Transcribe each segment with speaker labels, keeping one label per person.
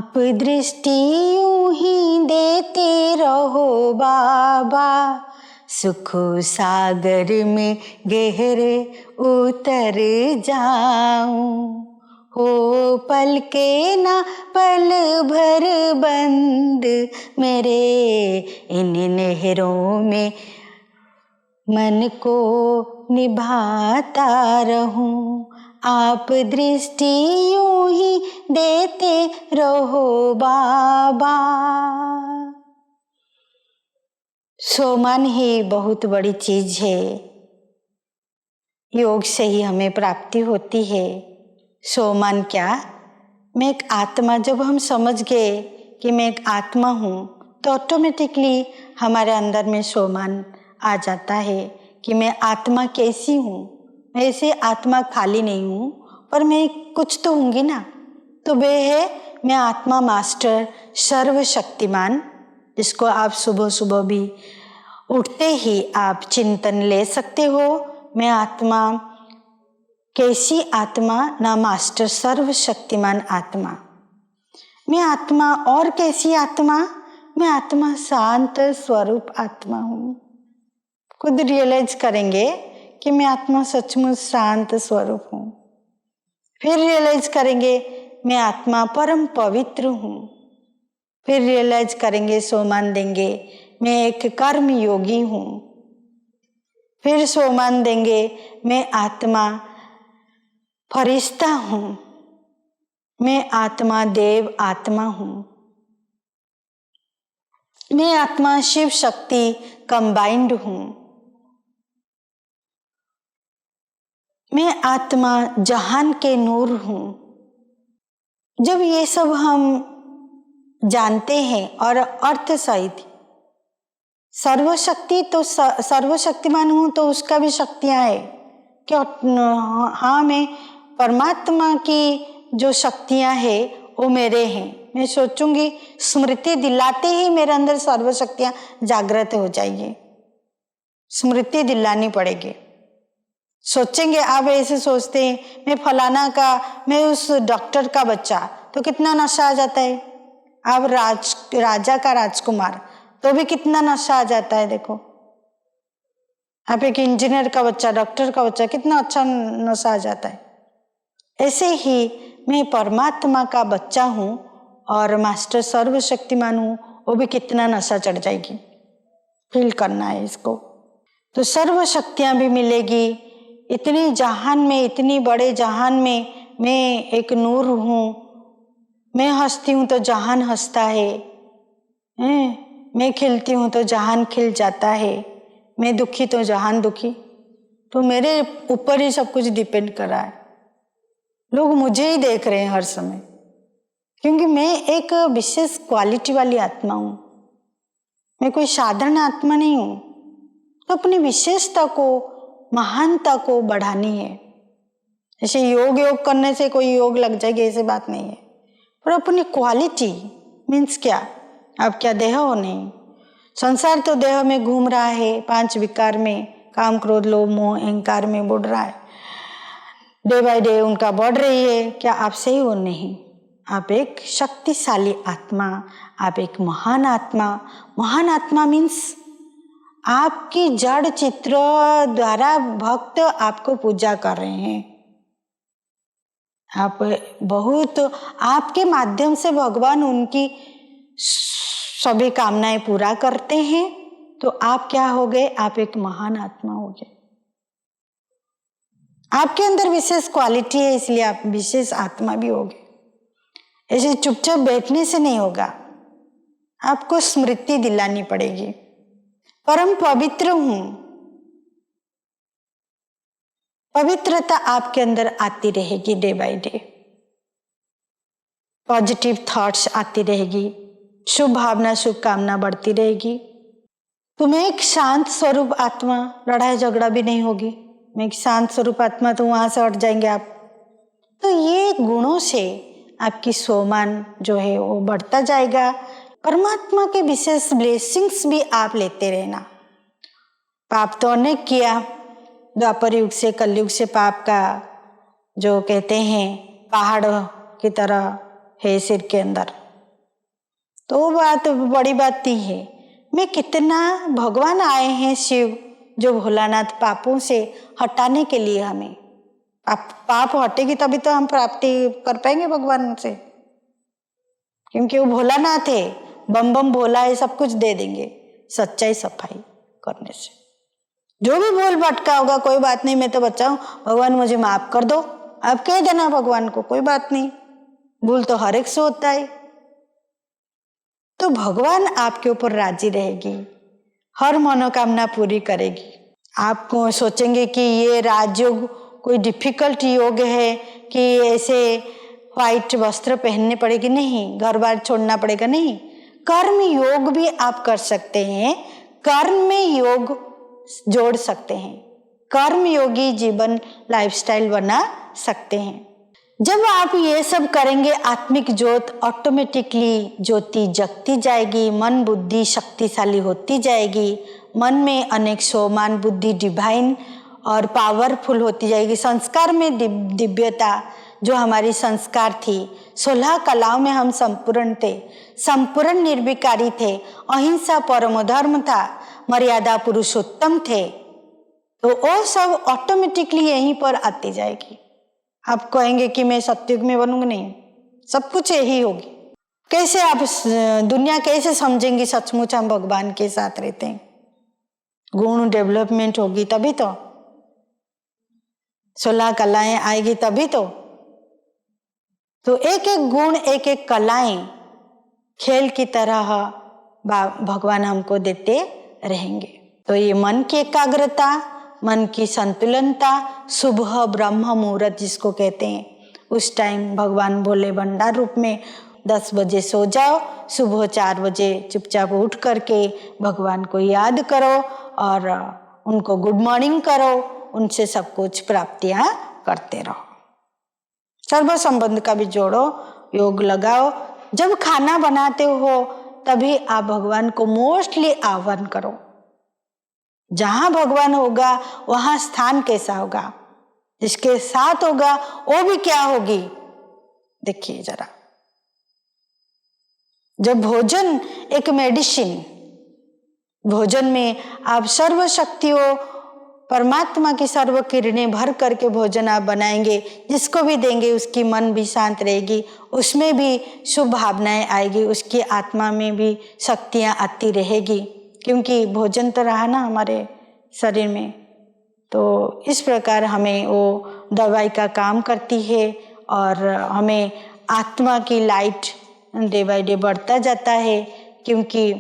Speaker 1: आप दृष्टि यूं ही देते रहो बाबा, सुख सागर में गहरे उतर जाऊं। हो पल के ना पल भर बंद मेरे इन नहरों में मन को निभाता रहूं। आप दृष्टि यूं ही देते रहो बाबा। सोमन ही बहुत बड़ी चीज है, योग से ही हमें प्राप्ति होती है। सोमन क्या, मैं एक आत्मा, जब हम समझ गए कि मैं एक आत्मा हूँ तो ऑटोमेटिकली हमारे अंदर में सोमन आ जाता है कि मैं आत्मा कैसी हूँ। मैं ऐसे आत्मा खाली नहीं हूँ, पर मैं कुछ तो होंगी ना। तो वे है मैं आत्मा मास्टर सर्वशक्तिमान, जिसको आप सुबह सुबह भी उठते ही आप चिंतन ले सकते हो। मैं आत्मा कैसी आत्मा ना, मास्टर सर्वशक्तिमान आत्मा। मैं आत्मा और कैसी आत्मा, मैं आत्मा शांत स्वरूप आत्मा हूँ। खुद रियलाइज करेंगे कि मैं आत्मा सचमुच शांत स्वरूप हूँ। फिर रियलाइज करेंगे मैं आत्मा परम पवित्र हूँ। फिर रियलाइज करेंगे, सोमान देंगे मैं एक कर्म योगी हूँ। फिर सोमान देंगे मैं आत्मा फरिश्ता हूँ, मैं आत्मा देव आत्मा हूँ, मैं आत्मा शिव शक्ति कंबाइंड हूँ, मैं आत्मा जहान के नूर हूँ। जब ये सब हम जानते हैं और अर्थ सहित, सर्वशक्ति तो सर्वशक्तिमान हूँ तो उसका भी शक्तियाँ है क्या? हाँ, मैं परमात्मा की जो शक्तियाँ है वो मेरे हैं। मैं सोचूंगी, स्मृति दिलाते ही मेरे अंदर सर्वशक्तियाँ जागृत हो जाएगी। स्मृति दिलानी पड़ेगी। सोचेंगे, आप ऐसे सोचते हैं मैं फलाना का, मैं उस डॉक्टर का बच्चा, तो कितना नशा आ जाता है। आप राजा का राजकुमार, तो भी कितना नशा आ जाता है। देखो, आप एक इंजीनियर का बच्चा, डॉक्टर का बच्चा, कितना अच्छा नशा आ जाता है। ऐसे ही मैं परमात्मा का बच्चा हूँ और मास्टर सर्वशक्तिमान हूँ, वो भी कितना नशा चढ़ जाएगी। फील करना है इसको। तो सर्वशक्तियाँ भी मिलेगी। इतने जहान में, इतनी बड़े जहान में मैं एक नूर हूँ। मैं हंसती हूँ तो जहान हंसता है। मैं खिलती हूँ तो जहान खिल जाता है। मैं दुखी तो जहान दुखी। तो मेरे ऊपर ही सब कुछ डिपेंड कर रहा है। लोग मुझे ही देख रहे हैं हर समय, क्योंकि मैं एक विशेष क्वालिटी वाली आत्मा हूँ। मैं कोई साधारण आत्मा नहीं हूँ। तो अपनी विशेषता को, महानता को बढ़ानी है। ऐसे योग करने से कोई योग लग जाएगी, ऐसी बात नहीं है। पर अपनी क्वालिटी मीन्स क्या? आप क्या देह हो? नहीं। संसार तो देह में घूम रहा है, 5 विकार में, काम क्रोध लोभ मोह अहंकार में बढ़ रहा है। डे बाय डे उनका बढ़ रही है। क्या आप सही हो? नहीं। आप एक शक्तिशाली आत्मा, आप एक महान आत्मा। महान आत्मा मीन्स आपकी जड़ चित्र द्वारा भक्त आपको पूजा कर रहे हैं। आप बहुत, आपके माध्यम से भगवान उनकी सभी कामनाएं पूरा करते हैं। तो आप क्या हो गए? आप एक महान आत्मा हो गए। आपके अंदर विशेष क्वालिटी है, इसलिए आप विशेष आत्मा भी हो गए। ऐसे चुपचाप बैठने से नहीं होगा, आपको स्मृति दिलानी पड़ेगी। परम पवित्र हूं, पवित्रता आपके अंदर आती रहेगी day by day. Positive thoughts आती रहेगी, शुभ भावना, शुभ कामना बढ़ती रहेगी। तो मैं एक शांत स्वरूप आत्मा, लड़ाई झगड़ा भी नहीं होगी। मैं एक शांत स्वरूप आत्मा, तो वहां से हट जाएंगे आप। तो ये गुणों से आपकी सोमान जो है वो बढ़ता जाएगा। परमात्मा के विशेष ब्लेसिंग्स भी आप लेते रहना। पाप तो अनेक किया, द्वापर युग से कलयुग से पाप का जो कहते हैं पहाड़ की तरह है सिर के अंदर, तो वो बात बड़ी बात नहीं है। मैं कितना भगवान आए हैं शिव जो भोलानाथ पापों से हटाने के लिए, हमें पाप हटेगी तभी तो हम प्राप्ति कर पाएंगे भगवान से, क्योंकि वो भोलानाथ है, बम बम भोला है, सब कुछ दे देंगे सच्चाई सफाई करने से। जो भी बोल भटका होगा कोई बात नहीं, मैं तो बच्चा हूँ, भगवान मुझे माफ कर दो, आप कह देना भगवान को, कोई बात नहीं, भूल तो हर एक से होता है। तो भगवान आपके ऊपर राजी रहेगी, हर मनोकामना पूरी करेगी। आपको सोचेंगे कि ये राजयोग कोई डिफिकल्ट योग है कि ऐसे व्हाइट वस्त्र पहनने पड़ेगी, नहीं, घर बार छोड़ना पड़ेगा, नहीं। कर्म योग भी आप कर सकते हैं, कर्म में योग जोड़ सकते हैं, कर्म योगी जीवन लाइफस्टाइल बना सकते हैं। जब आप ये सब करेंगे आत्मिक ज्योत ऑटोमेटिकली ज्योति जगती जाएगी, मन बुद्धि शक्तिशाली होती जाएगी, मन में अनेक सोमान बुद्धि डिवाइन और पावरफुल होती जाएगी। संस्कार में दिव्यता, जो हमारी संस्कार थी, 16 कलाओं में हम संपूर्ण थे, संपूर्ण निर्विकारी थे, अहिंसा परम धर्म था, मर्यादा पुरुषोत्तम थे, तो वो सब ऑटोमेटिकली यहीं पर आती जाएगी। आप कहेंगे कि मैं सतयुग में बनूंगा, नहीं, सब कुछ यही होगी। कैसे आप दुनिया कैसे समझेंगी सचमुच हम भगवान के साथ रहते हैं? गुण डेवलपमेंट होगी तभी तो, 16 कलाएं आएगी तभी तो एक एक गुण एक एक कलाएं खेल की तरह भगवान हमको देते रहेंगे। तो ये मन की एकाग्रता, मन की संतुलनता, सुबह ब्रह्म मुहूर्त जिसको कहते हैं, उस टाइम भगवान भोले भंडार रूप में 10 बजे सो जाओ, सुबह 4 बजे चुपचाप उठ करके भगवान को याद करो और उनको गुड मॉर्निंग करो, उनसे सब कुछ प्राप्तियां करते रहो। सर्व संबंध का भी जोड़ो, योग लगाओ। जब खाना बनाते हो तभी आप भगवान को मोस्टली आह्वान करो। जहां भगवान होगा वहां स्थान कैसा होगा, जिसके साथ होगा वो भी क्या होगी। देखिए जरा, जब भोजन एक मेडिसिन, भोजन में आप सर्व शक्तियों परमात्मा की सर्व किरणें भर करके भोजन आप बनाएंगे, जिसको भी देंगे उसकी मन भी शांत रहेगी, उसमें भी शुभ भावनाएं आएगी, उसकी आत्मा में भी शक्तियां आती रहेगी, क्योंकि भोजन तो रहा ना हमारे शरीर में। तो इस प्रकार हमें वो दवाई का काम करती है और हमें आत्मा की लाइट डे बाय डे बढ़ता जाता है, क्योंकि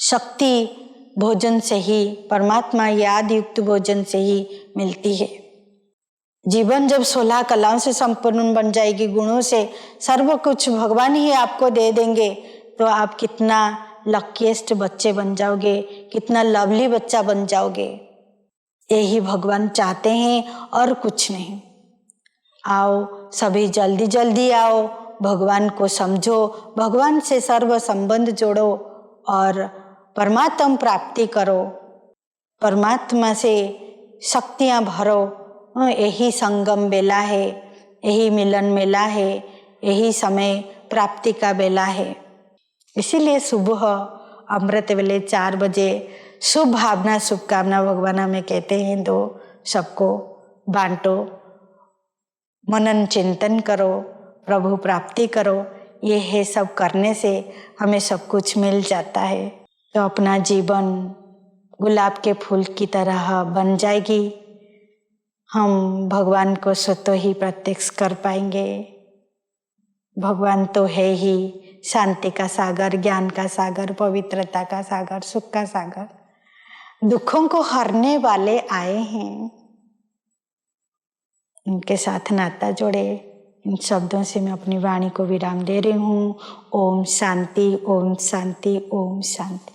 Speaker 1: शक्ति भोजन से ही, परमात्मा याद युक्त भोजन से ही मिलती है। जीवन जब 16 कलाओं से संपूर्ण बन जाएगी, गुणों से सर्व कुछ भगवान ही आपको दे देंगे, तो आप कितना लकीएस्ट बच्चे बन जाओगे, कितना लवली बच्चा बन जाओगे। यही भगवान चाहते हैं और कुछ नहीं। आओ सभी जल्दी जल्दी आओ, भगवान को समझो, भगवान से सर्व संबंध जोड़ो और परमात्मा प्राप्ति करो, परमात्मा से शक्तियां भरो। यही संगम बेला है, यही मिलन मेला है, यही समय प्राप्ति का बेला है। इसीलिए सुबह अमृत वेले 4 बजे शुभ भावना शुभकामना भगवान हमें कहते हैं, दो सबको बांटो, मनन चिंतन करो, प्रभु प्राप्ति करो। ये है सब करने से हमें सब कुछ मिल जाता है। तो अपना जीवन गुलाब के फूल की तरह बन जाएगी, हम भगवान को स्वतः ही प्रत्यक्ष कर पाएंगे। भगवान तो है ही शांति का सागर, ज्ञान का सागर, पवित्रता का सागर, सुख का सागर, दुखों को हरने वाले आए हैं। इनके साथ नाता जोड़े। इन शब्दों से मैं अपनी वाणी को विराम दे रही हूँ। ओम शांति, ओम शांति, ओम शांति।